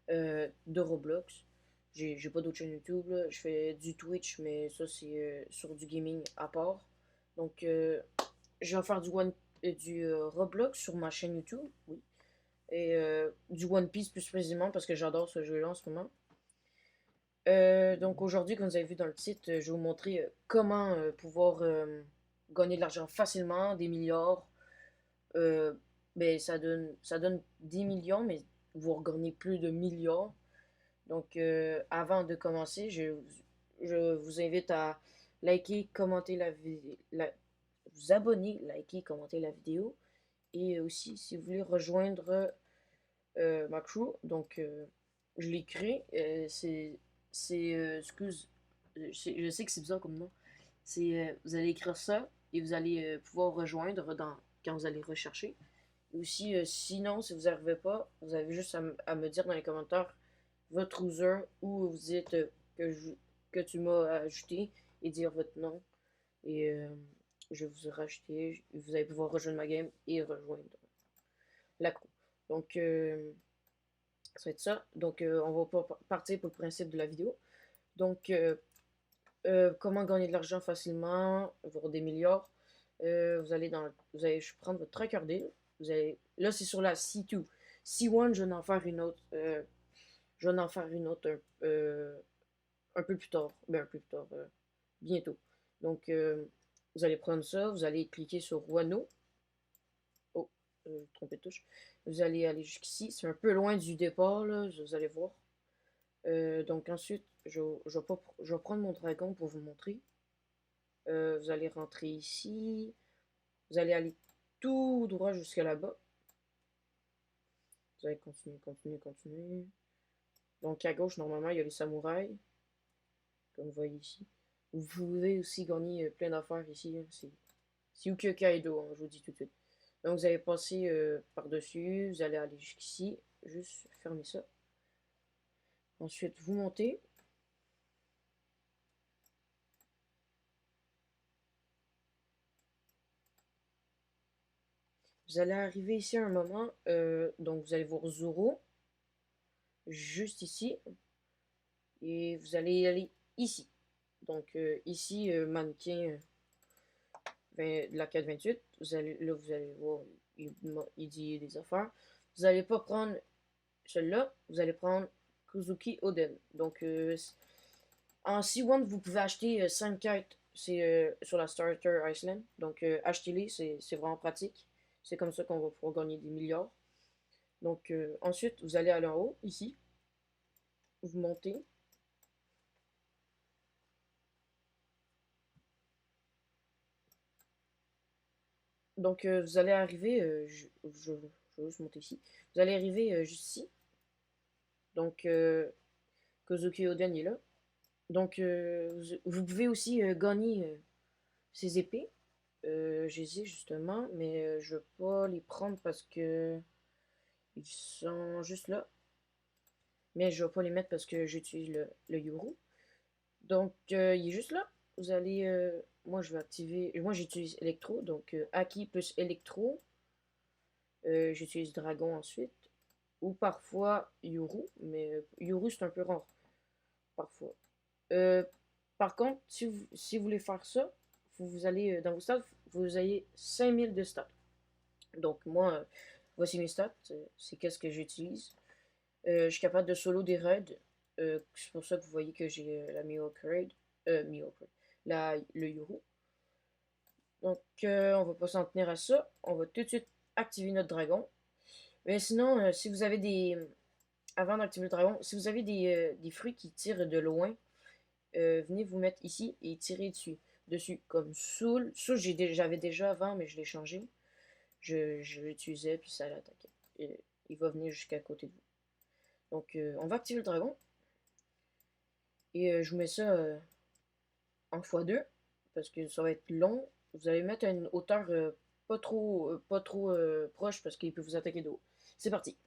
de Roblox. J'ai pas d'autres chaînes YouTube, là. Je fais du Twitch, mais ça, c'est sur du gaming à part. Donc, je vais faire du Roblox sur ma chaîne YouTube, oui. Et du One Piece plus précisément, parce que j'adore ce jeu-là en ce moment. Donc aujourd'hui, comme vous avez vu dans le titre, je vais vous montrer comment pouvoir gagner de l'argent facilement, des milliards. Euh, ben, ça donne 10 millions, mais vous regagnez plus de milliards. Donc avant de commencer, je vous invite à liker, commenter la vidéo, vous abonner, liker, commenter la vidéo. Et aussi, si vous voulez rejoindre ma crew, donc je l'ai créé, excuse, je sais que c'est bizarre comme nom. Vous allez écrire ça et vous allez pouvoir rejoindre quand vous allez rechercher. Aussi, sinon, si vous n'arrivez pas, vous avez juste à me dire dans les commentaires votre user où vous dites que tu m'as ajouté et dire votre nom. Et je vais vous rajouter. Vous allez pouvoir rejoindre ma game et rejoindre la crew. Donc, ça va être ça. Donc, on va partir pour le principe de la vidéo. Donc, comment gagner de l'argent facilement, voire des milliards. Vous allez prendre votre tracker deal. Là, c'est sur la C2. C1, je vais en faire une autre. Je vais en faire une autre un peu plus tard. Ben, un peu plus tard. Bientôt. Donc, vous allez prendre ça. Vous allez cliquer sur Wano. Oh, trompé de touche. Vous allez aller jusqu'ici. C'est un peu loin du départ, là. Vous allez voir. Donc ensuite, je vais prendre mon dragon pour vous montrer. Vous allez rentrer ici. Vous allez aller tout droit jusqu'à là-bas. Vous allez continuer, continuer, continuer. Donc à gauche, normalement, il y a les samouraïs. Comme vous voyez ici. Vous pouvez aussi gagner plein d'affaires ici. Hein. C'est Ukiyo Kaido, hein, je vous dis tout de suite. Donc vous allez passer par-dessus. Vous allez aller jusqu'ici. Juste fermer ça. Ensuite, vous montez. Vous allez arriver ici à un moment. Donc vous allez voir Zoro. Juste ici. Et vous allez aller ici. Donc ici, mannequin de la 428. Là, vous allez voir, il dit des affaires. Vous n'allez pas prendre celui-là, vous allez prendre Kuzuki Oden. Donc en C1, vous pouvez acheter 5 cartes. C'est sur la Starter Iceland. Donc achetez-les, c'est vraiment pratique. C'est comme ça qu'on va pouvoir gagner des milliards. Donc ensuite, vous allez aller en haut, ici. Vous montez. Donc, vous allez arriver, je vais juste monter ici. Vous allez arriver juste ici. Donc, Kozuki Oden est là. Donc, vous pouvez aussi gagner ces épées. Je les ai justement, mais je ne vais pas les prendre parce que ils sont juste là. Mais je ne vais pas les mettre parce que j'utilise le Yoru. Donc, il est juste là. Vous allez. Moi, je vais activer. Moi, j'utilise Electro. Donc, Aki plus Electro. J'utilise Dragon ensuite. Ou parfois Yoru, mais Yoru c'est un peu rare, parfois. Euh, Par contre, si vous voulez faire ça, vous allez dans vos stats, vous avez 5000 de stats. Donc moi, voici mes stats, c'est qu'est-ce que j'utilise. Je suis capable de solo des raids, c'est pour ça que vous voyez que j'ai la Mio Raid, le Yoru. Donc on va pas s'en tenir à ça, on va tout de suite activer notre dragon. Mais sinon, si vous avez avant d'activer le dragon, si vous avez des fruits qui tirent de loin, venez vous mettre ici et tirer dessus. Comme Soul. Soul, j'avais déjà avant, mais je l'ai changé. Je l'utilisais, puis ça l'attaquait. Il va venir jusqu'à côté de vous. Donc, on va activer le dragon. Et je vous mets ça en x2, parce que ça va être long. Vous allez mettre à une hauteur pas trop proche, parce qu'il peut vous attaquer de haut. C'est parti.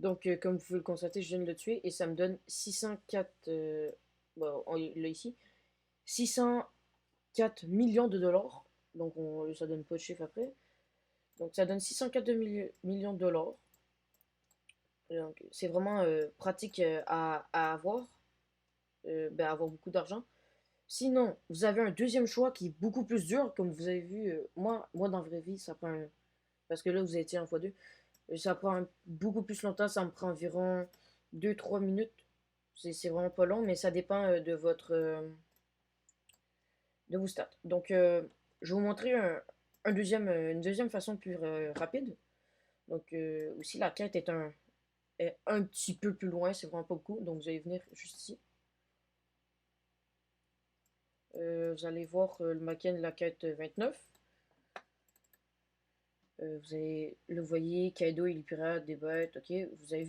Donc, comme vous pouvez le constater, je viens de le tuer et ça me donne 604. Bon, on l'a ici. 604 millions de dollars. Donc, ça donne pas de chiffre après. Donc, ça donne 604 millions de dollars. Donc, c'est vraiment pratique à avoir. Ben, avoir beaucoup d'argent. Sinon, vous avez un deuxième choix qui est beaucoup plus dur, comme vous avez vu. Moi, dans la vraie vie, ça prend parce que là, vous étiez en x2. Ça prend beaucoup plus longtemps. Ça me prend environ 2-3 minutes. C'est vraiment pas long, mais ça dépend de vos stats. Donc, je vais vous montrer une deuxième façon plus rapide. Donc, aussi, la quête est un petit peu plus loin. C'est vraiment pas beaucoup. Donc, vous allez venir juste ici. Vous allez voir le maquin de la quête 29. Vous allez le voyez, Kaido et les pirates, des bêtes, ok. Vous avez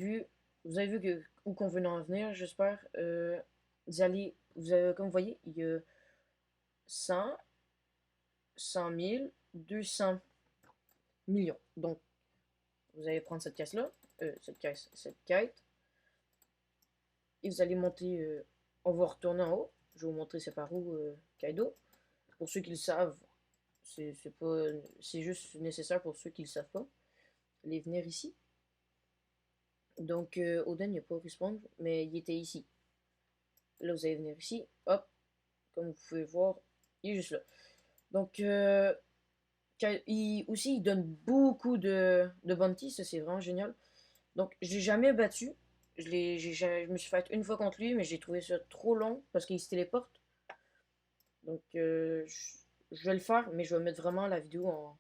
vu où qu'on veut en venir, j'espère. Comme vous voyez, il y a 100, 100 000, 200 millions. Donc, vous allez prendre cette caisse-là, cette quête, et vous allez monter. On va retourner en haut. Je vais vous montrer c'est par où Kaido. Pour ceux qui le savent, c'est juste nécessaire pour ceux qui le savent pas. Allez venir ici. Donc, Oden, il n'a pas respawn, mais il était ici. Là, vous allez venir ici. Hop, comme vous pouvez voir, il est juste là. Donc, il donne beaucoup de bounty, ça c'est vraiment génial. Donc, j'ai jamais battu. Je me suis fait une fois contre lui, mais j'ai trouvé ça trop long parce qu'il se téléporte. Donc, je vais le faire, mais je vais mettre vraiment la vidéo en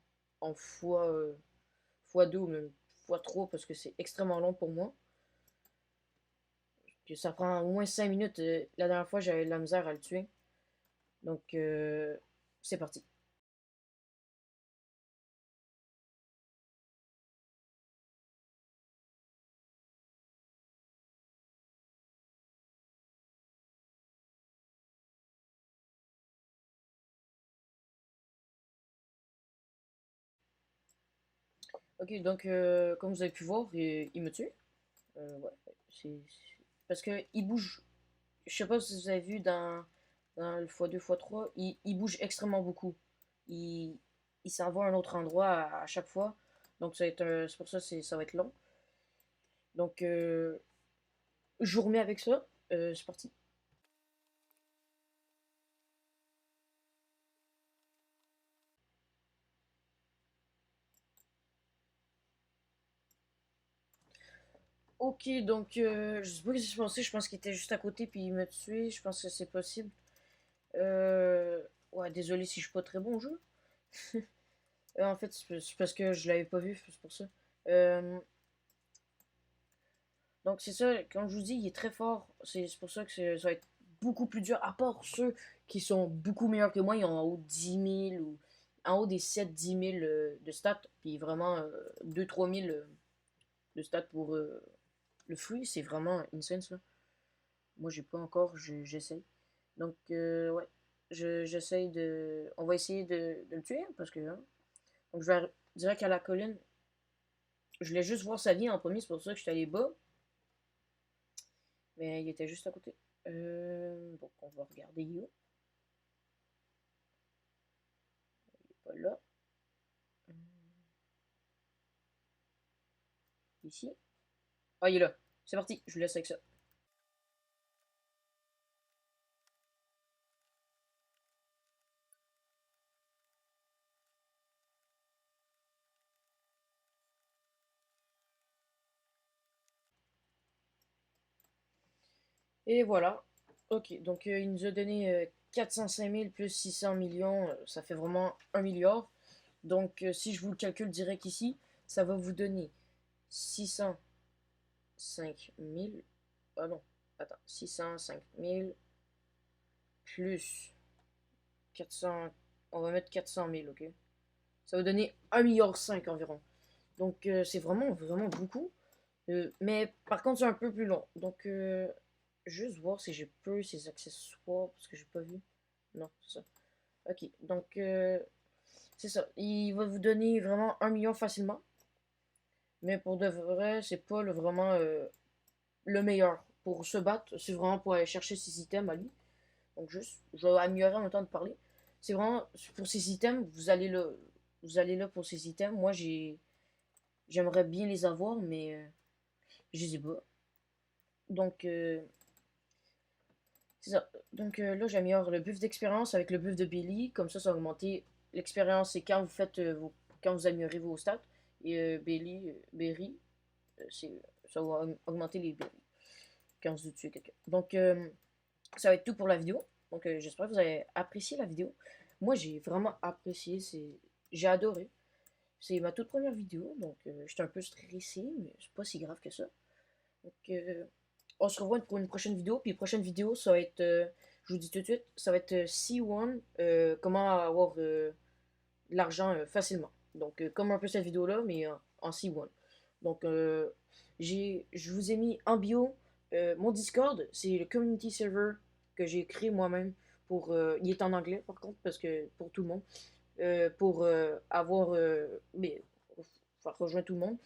x2 ou même x3 parce que c'est extrêmement long pour moi. Que ça prend au moins 5 minutes. La dernière fois, j'avais de la misère à le tuer. Donc, c'est parti. Ok, donc, comme vous avez pu voir, il me tue. Ouais, parce que il bouge. Je sais pas si vous avez vu dans le x2, x3, il bouge extrêmement beaucoup. Il, il s'en va à un autre endroit à chaque fois. Donc, c'est pour ça que ça va être long. Donc, je vous remets avec ça. C'est parti. Ok, donc je sais pas ce qui s'est passé, je pense qu'il était juste à côté puis il m'a tué, je pense que c'est possible. Ouais, désolé si je suis pas très bon au jeu. En fait, c'est parce que je l'avais pas vu, c'est pour ça. Euh, donc c'est ça, quand je vous dis, il est très fort, c'est pour ça que ça va être beaucoup plus dur, à part ceux qui sont beaucoup meilleurs que moi, ils ont en haut de 10 000 ou en haut des 7-10 000 de stats, puis vraiment 2-3 000 de stats pour le fruit, c'est vraiment insane ça. Moi, j'ai pas encore, j'essaye. Donc, ouais, j'essaye de. On va essayer de le tuer, parce que. Hein. Donc, je vais direct à la colline. Je voulais juste voir sa vie en premier, c'est pour ça que je suis allé bas. Mais il était juste à côté. Donc, on va regarder You. Il est pas là. Ici. Ah, il est là. C'est parti, je vous laisse avec ça. Et voilà. Ok, donc il nous a donné 405 000 plus 600 millions. Ça fait vraiment 1 milliard. Donc, si je vous le calcule direct ici, ça va vous donner 605 000. Ah non, attends. 605 000 plus 400. On va mettre 400 000, ok? Ça va donner 1,5 milliard environ. Donc, c'est vraiment, vraiment beaucoup. Mais par contre, c'est un peu plus long. Donc, juste voir si j'ai peu ces accessoires parce que j'ai pas vu. Non, c'est ça. Ok, donc, c'est ça. Il va vous donner vraiment 1 million facilement. Mais pour de vrai, c'est pas vraiment le meilleur. Pour se battre, c'est vraiment pour aller chercher ses items à lui. Donc juste, je vais améliorer en même temps de parler. C'est vraiment pour ces items, vous allez là pour ces items. Moi, j'aimerais bien les avoir, mais je les ai pas. Donc, c'est ça. Donc là, j'améliore le buff d'expérience avec le buff de Billy. Comme ça va augmenter l'expérience. C'est quand vous faites quand vous améliorez vos stats. Et Berry, c'est, ça va augmenter les Berry quand vous tuez quelqu'un. Donc, ça va être tout pour la vidéo. Donc, j'espère que vous avez apprécié la vidéo. Moi, j'ai vraiment apprécié. J'ai adoré. C'est ma toute première vidéo. Donc, j'étais un peu stressé, mais c'est pas si grave que ça. Donc, on se revoit pour une prochaine vidéo. Puis, prochaine vidéo, ça va être, je vous dis tout de suite, ça va être C1, comment avoir de l'argent facilement. Donc, comme un peu cette vidéo-là, mais en C1. Donc, je vous ai mis en bio mon Discord. C'est le community server que j'ai créé moi-même. Il est en anglais, par contre, parce que pour tout le monde. Pour avoir. Mais, faire rejoindre tout le monde.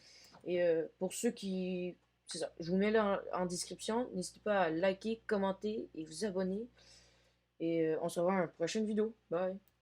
Et pour ceux qui. C'est ça. Je vous mets là en description. N'hésitez pas à liker, commenter et vous abonner. Et on se revoit dans la prochaine vidéo. Bye.